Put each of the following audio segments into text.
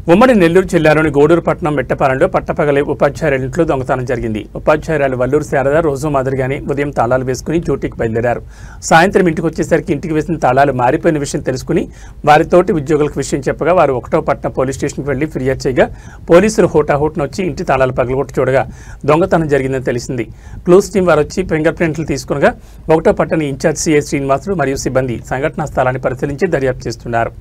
ఉమ్మడి నెల్లూరు జిల్లాలోని గూడూరు పట్టణం మెట్టపాలెంలో పట్టపగలే ఉపాధ్యాయుల ఇంట్లో దొంగతనం జరిగింది. ఉపాధ్యాయురాలు వల్లూరు శారద రోజు మాదిరిగానే ఉదయం తాళాలు వేసుకుని డ్యూటీకి బయలుదేరారు. సాయంత్రం ఇంటికి వచ్చేసరికి ఇంటికి వేసిన తాళాలు మారిపోయిన విషయం తెలుసుకుని వారితోటి ఉద్యోగులకు విషయం చెప్పగా వారు 1వ పట్టణ పోలీస్ స్టేషన్కి వెళ్లి ఫిర్యాదు చేయగా పోలీసులు హోటాహోట్ను వచ్చి ఇంటి తాళాలు పగలగొట్టి చూడగా దొంగతనం జరిగిందని తెలిసింది. క్లూస్ టీం వారు వచ్చి ఫింగర్ ప్రింట్లు తీసుకునగా 1వ పట్టణ ఇన్ఛార్జ్ సిఐ శ్రీనివాసులు మరియు సిబ్బంది సంఘటనా స్థలాన్ని పరిశీలించి దర్యాప్తు చేస్తున్నారు.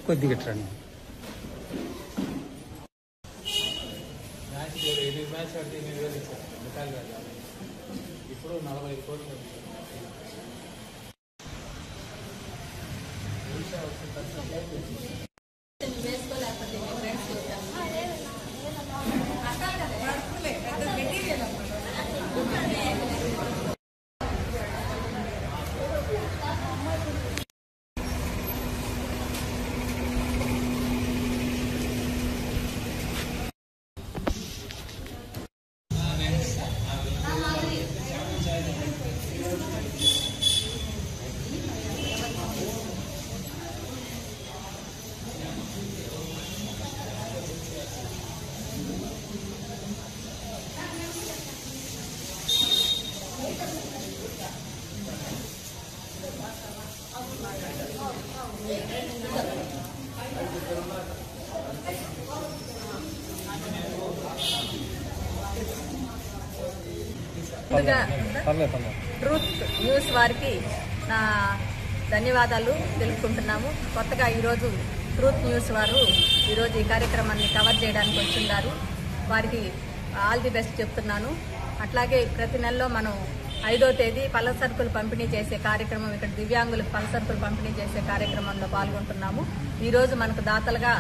కొద్దిగా రండి. ఇప్పుడు 45 కోట్లు ట్రూత్ న్యూస్ వారికి నా ధన్యవాదాలు తెలుపుకుంటున్నాము. కొత్తగా ఈరోజు ట్రూత్ న్యూస్ వారు ఈరోజు ఈ కార్యక్రమాన్ని కవర్ చేయడానికి వచ్చిన్నారు. వారికి ఆల్ ది బెస్ట్ చెప్తున్నాను. అట్లాగే ప్రతి నెలలో మనం 5వ తేదీ పళ్ళ సరుకులు పంపిణీ చేసే కార్యక్రమం, ఇక్కడ దివ్యాంగులకు పళ్ళ సరుకులు పంపిణీ చేసే కార్యక్రమంలో పాల్గొంటున్నాము. ఈరోజు మనకు దాతలుగా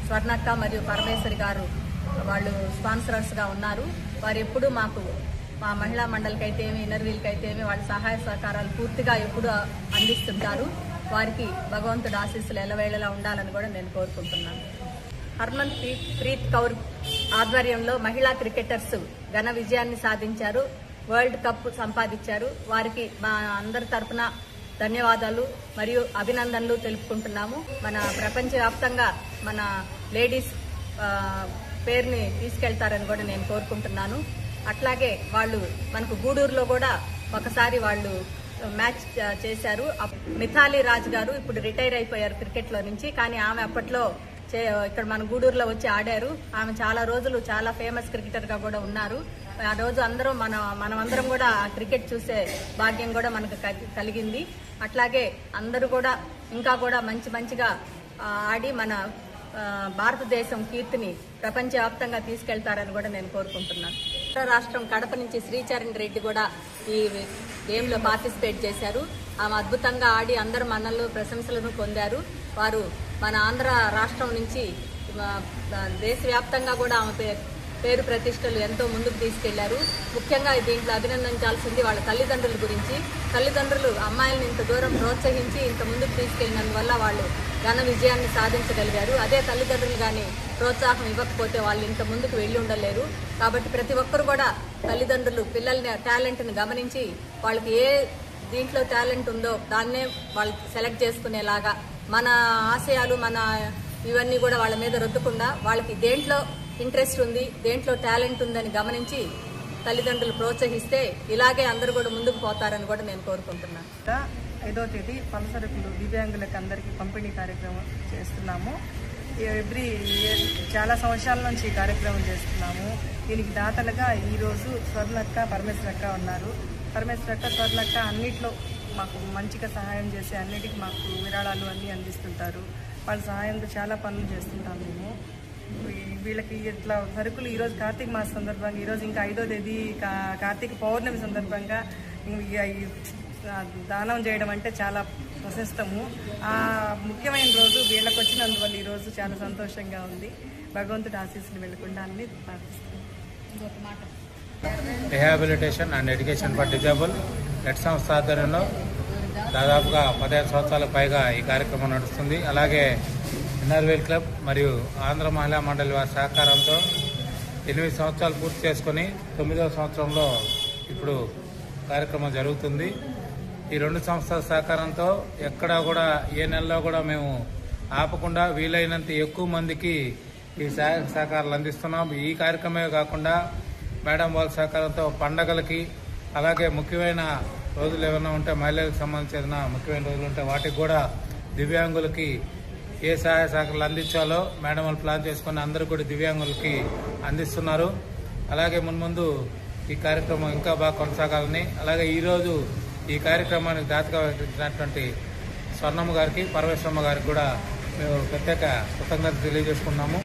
స్వర్ణక్క మరియు పరమేశ్వరి గారు వాళ్ళు స్పాన్సరర్స్గా ఉన్నారు. వారు ఎప్పుడూ మాకు మా మహిళా మండలికి అయితే ఏమి, ఇన్నర్వీల్కి అయితే ఏమి వాళ్ళ సహాయ సహకారాలు పూర్తిగా ఎప్పుడూ అందిస్తుంటారు. వారికి భగవంతుడు ఆశీస్సులు ఎల్లవేళలా ఉండాలని కూడా నేను కోరుకుంటున్నాను. హర్మన్ ప్రీత్ కౌర్ ఆధ్వర్యంలో మహిళా క్రికెటర్స్ ఘన విజయాన్ని సాధించారు, వరల్డ్ కప్ సంపాదించారు. వారికి మా అందరి తరఫున ధన్యవాదాలు మరియు అభినందనలు తెలుపుకుంటున్నాము. మన ప్రపంచవ్యాప్తంగా మన లేడీస్ పేరుని తీసుకెళ్తారని కూడా నేను కోరుకుంటున్నాను. అట్లాగే వాళ్ళు మనకు గూడూరులో కూడా ఒకసారి వాళ్ళు మ్యాచ్ చేశారు. మిథాలీ రాజ్ గారు ఇప్పుడు రిటైర్ అయిపోయారు క్రికెట్లో నుంచి, కానీ ఆమె అప్పట్లో ఇక్కడ మన గూడూరులో వచ్చి ఆడారు. ఆమె చాలా రోజులు చాలా ఫేమస్ క్రికెటర్గా కూడా ఉన్నారు. ఆ రోజు అందరం మనమందరం కూడా క్రికెట్ చూసే భాగ్యం కూడా మనకు కలిగింది. అట్లాగే అందరూ కూడా ఇంకా కూడా మంచిగా ఆడి మన భారతదేశం కీర్తిని ప్రపంచవ్యాప్తంగా తీసుకెళ్తారని కూడా నేను కోరుకుంటున్నాను. రాష్ట్రం కడప నుంచి శ్రీచరణ్ రెడ్డి కూడా ఈ గేమ్లో పార్టిసిపేట్ చేశారు. ఆమె అద్భుతంగా ఆడి అందరు మనల్ని ప్రశంసలను పొందారు. వారు మన ఆంధ్ర రాష్ట్రం నుంచి దేశవ్యాప్తంగా కూడా ఆమె పేరు ప్రతిష్టలు ఎంతో ముందుకు తీసుకెళ్లారు. ముఖ్యంగా దీంట్లో అభినందించాల్సింది వాళ్ళ తల్లిదండ్రుల గురించి. తల్లిదండ్రులు అమ్మాయిలను ఇంత దూరం ప్రోత్సహించి ఇంత ముందుకు తీసుకెళ్లినందువల్ల వాళ్ళు ఘన విజయాన్ని సాధించగలిగారు. అదే తల్లిదండ్రులు కానీ ప్రోత్సాహం ఇవ్వకపోతే వాళ్ళు ఇంత ముందుకు వెళ్ళి ఉండలేరు. కాబట్టి ప్రతి ఒక్కరు కూడా తల్లిదండ్రులు పిల్లల్ని టాలెంట్ని గమనించి వాళ్ళకి ఏ దీంట్లో టాలెంట్ ఉందో దాన్నే వాళ్ళు సెలెక్ట్ చేసుకునేలాగా మన ఆశయాలు మన ఇవన్నీ కూడా వాళ్ళ మీద రుద్దకుండా వాళ్ళకి దేంట్లో ఇంట్రెస్ట్ ఉంది, దేంట్లో టాలెంట్ ఉందని గమనించి తల్లిదండ్రులు ప్రోత్సహిస్తే ఇలాగే అందరూ కూడా ముందుకు పోతారని కూడా నేను కోరుకుంటున్నాను. 5వ తేదీ పళ్ళ సరుకులు దివ్యాంగులకు అందరికీ పంపిణీ కార్యక్రమం చేస్తున్నాము. ఎవ్రీ ఇయర్ చాలా సంవత్సరాల నుంచి ఈ కార్యక్రమం చేస్తున్నాము. దీనికి దాతలుగా ఈరోజు స్వర్ణక్క, పరమేశ్వరక్క ఉన్నారు. పరమేశ్వరక్క, స్వర్ణక్క అన్నిట్లో మాకు మంచిగా సహాయం చేసి అన్నిటికీ మాకు విరాళాలు అన్నీ అందిస్తుంటారు. వాళ్ళ సహాయంతో చాలా పనులు చేస్తుంటాం మేము. వీళ్ళకి ఇట్లా సరుకులు ఈరోజు కార్తీక మాస సందర్భంగా, ఈరోజు ఇంకా 5వ తేదీ కార్తీక పౌర్ణమి సందర్భంగా దానం చేయడం అంటే చాలా ప్రశస్తము. ఆ ముఖ్యమైన రోజు వీళ్ళకి వచ్చినందువల్ల ఈరోజు చాలా సంతోషంగా ఉంది. భగవంతుడి ఆశీస్సులు వెళ్ళకుండా అన్ని ప్రార్థిస్తున్నాం. Rehabilitation and education for disable net సంస్థ ఆధ్వర్యంలో దాదాపుగా 15 సంవత్సరాలకు పైగా ఈ కార్యక్రమం నడుస్తుంది. అలాగే ఇన్నర్వేల్ క్లబ్ మరియు ఆంధ్ర మహిళా మండలి వారి సహకారంతో 8 సంవత్సరాలు పూర్తి చేసుకుని 9వ సంవత్సరంలో ఇప్పుడు కార్యక్రమం జరుగుతుంది. ఈ 2 సంవత్సరాల సహకారంతో ఎక్కడా కూడా ఏ నెలలో కూడా మేము ఆపకుండా వీలైనంత ఎక్కువ మందికి ఈ సహకారాలు అందిస్తున్నాం. ఈ కార్యక్రమమే కాకుండా మేడం వాళ్ళ సహకారంతో పండగలకి, అలాగే ముఖ్యమైన రోజులు ఏమైనా ఉంటే మహిళలకు సంబంధించిన ముఖ్యమైన రోజులు ఉంటే వాటికి కూడా దివ్యాంగులకి ఏ సహాయ సహకారాలు అందించాలో మేడం వాళ్ళు ప్లాన్ చేసుకుని అందరూ కూడా దివ్యాంగులకి అందిస్తున్నారు. అలాగే మున్ముందు ఈ కార్యక్రమం ఇంకా బాగా కొనసాగాలని, అలాగే ఈరోజు ఈ కార్యక్రమానికి దాతగా వహించినటువంటి స్వర్ణమ్మ గారికి, పరమేశ్వరమ్మ గారికి కూడా మేము ప్రత్యేక కృతజ్ఞతలు తెలియజేసుకున్నాము.